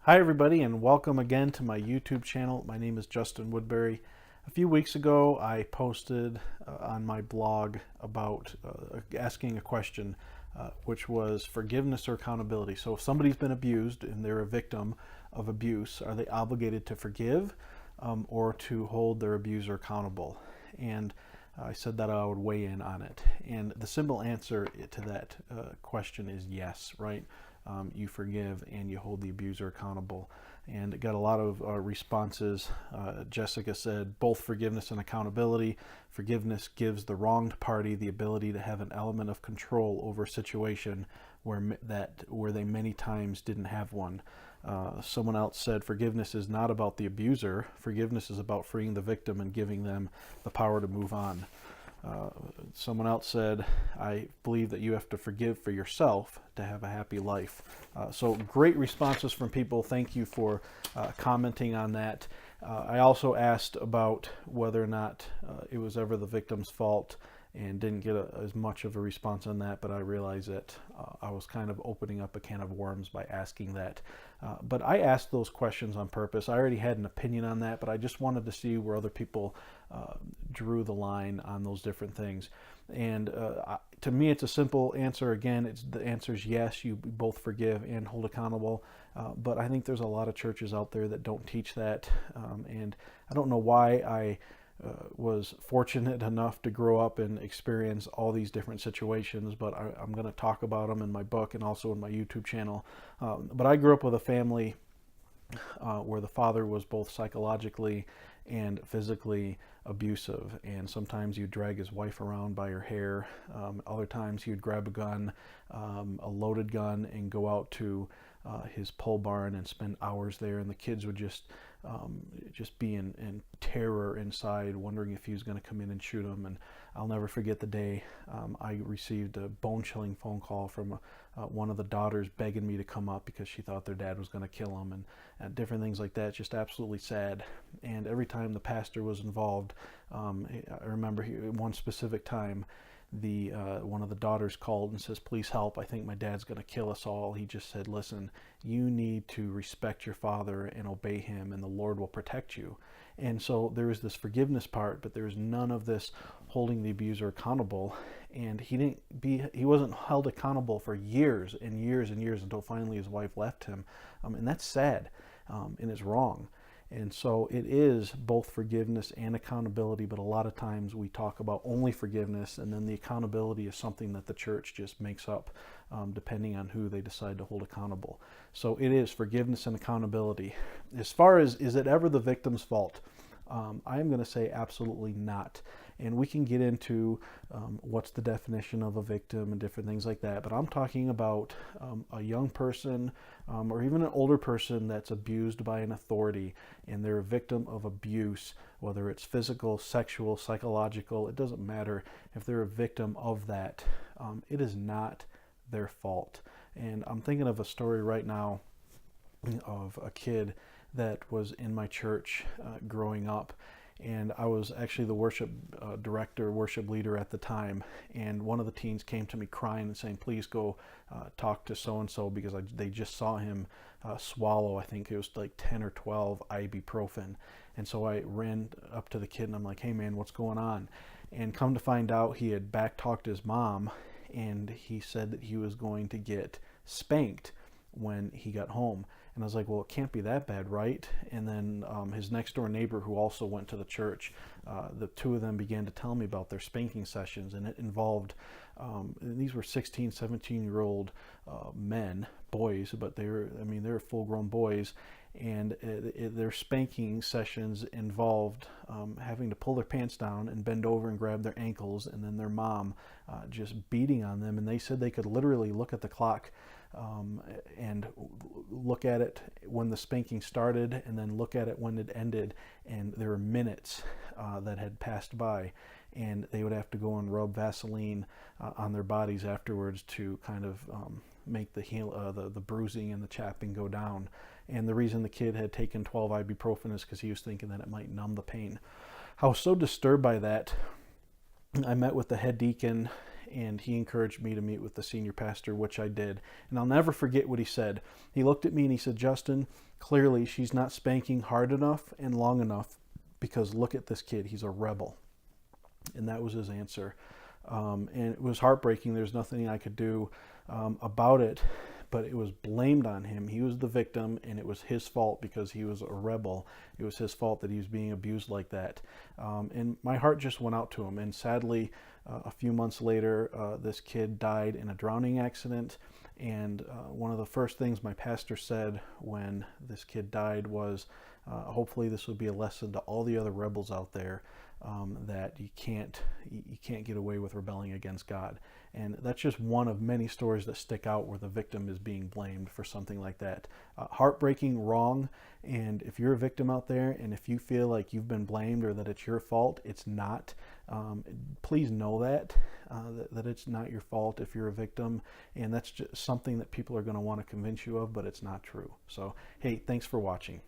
Hi everybody, and welcome again to my YouTube channel. My name is Justin Woodbury. A few weeks ago I posted on my blog about asking a question which was forgiveness or accountability. So if somebody's been abused and they're a victim of abuse, are they obligated to forgive or to hold their abuser accountable? And I said that I would weigh in on it. And the simple answer to that question is yes, right? You forgive and you hold the abuser accountable. And it got a lot of responses. Jessica said both forgiveness and accountability. Forgiveness gives the wronged party the ability to have an element of control over a situation where they many times didn't have one. Someone else said forgiveness is not about the abuser. Forgiveness is about freeing the victim and giving them the power to move on. Someone else said, I believe that you have to forgive for yourself to have a happy life. So great responses from people. Thank you for commenting on that. I also asked about whether or not it was ever the victim's fault and didn't get as much of a response on that, but I realized that I was kind of opening up a can of worms by asking that. But I asked those questions on purpose. I already had an opinion on that, but I just wanted to see where other people drew the line on those different things. And to me, it's a simple answer. Again, the answer is yes, you both forgive and hold accountable. But I think there's a lot of churches out there that don't teach that. And I don't know why I was fortunate enough to grow up and experience all these different situations, but I'm going to talk about them in my book and also in my YouTube channel. But I grew up with a family where the father was both psychologically and physically abusive, and sometimes he'd drag his wife around by her hair. Other times he would grab a gun, a loaded gun, and go out to his pole barn and spend hours there, and the kids would just be in terror inside, wondering if he was going to come in and shoot them. And I'll never forget the day I received a bone-chilling phone call from one of the daughters begging me to come up because she thought their dad was going to kill him, and different things like that. Just absolutely sad. And every time the pastor was involved, I remember one specific time, one of the daughters called and says, please help, I think my dad's going to kill us all. He just said, listen, you need to respect your father and obey him, and the Lord will protect you. And so there is this forgiveness part, but there's none of this holding the abuser accountable. And he wasn't held accountable for years and years and years until finally his wife left him. And that's sad, and it's wrong. And so it is both forgiveness and accountability, but a lot of times we talk about only forgiveness, and then the accountability is something that the church just makes up depending on who they decide to hold accountable. So it is forgiveness and accountability. As far as, is it ever the victim's fault? I am going to say absolutely not. And we can get into what's the definition of a victim and different things like that. But I'm talking about a young person or even an older person that's abused by an authority, and they're a victim of abuse, whether it's physical, sexual, psychological. It doesn't matter. If they're a victim of that, it is not their fault. And I'm thinking of a story right now of a kid that was in my church growing up, and I was actually the worship director, worship leader at the time, and one of the teens came to me crying and saying, please go talk to so-and-so, because they just saw him swallow, I think it was like 10 or 12 ibuprofen. And so I ran up to the kid and I'm like, hey man, what's going on? And come to find out, he had back-talked his mom, and he said that he was going to get spanked when he got home. And I was like, well, it can't be that bad, right? And then his next door neighbor, who also went to the church, the two of them began to tell me about their spanking sessions, and it involved, these were 16, 17-year-old men, boys, but they were full-grown boys, and their spanking sessions involved having to pull their pants down and bend over and grab their ankles, and then their mom just beating on them. And they said they could literally look at the clock and look at it when the spanking started, and then look at it when it ended, and there were minutes that had passed by, and they would have to go and rub Vaseline on their bodies afterwards to kind of make the bruising and the chapping go down. And the reason the kid had taken 12 ibuprofen is because he was thinking that it might numb the pain. I was so disturbed by that. I met with the head deacon, and he encouraged me to meet with the senior pastor, which I did. And I'll never forget what he said. He looked at me and he said, "Justin, clearly she's not spanking hard enough and long enough, because look at this kid, he's a rebel." And that was his answer. And it was heartbreaking. There's nothing I could do about it, but it was blamed on him. He was the victim, and it was his fault because he was a rebel. It was his fault that he was being abused like that. And my heart just went out to him. And sadly, a few months later, this kid died in a drowning accident. And one of the first things my pastor said when this kid died was, hopefully this would be a lesson to all the other rebels out there, that you can't get away with rebelling against God. And that's just one of many stories that stick out where the victim is being blamed for something like that. Heartbreaking, wrong. And if you're a victim out there, and if you feel like you've been blamed or that it's your fault, it's not. Please know that it's not your fault if you're a victim. And that's just something that people are going to want to convince you of, but it's not true. So, hey, thanks for watching.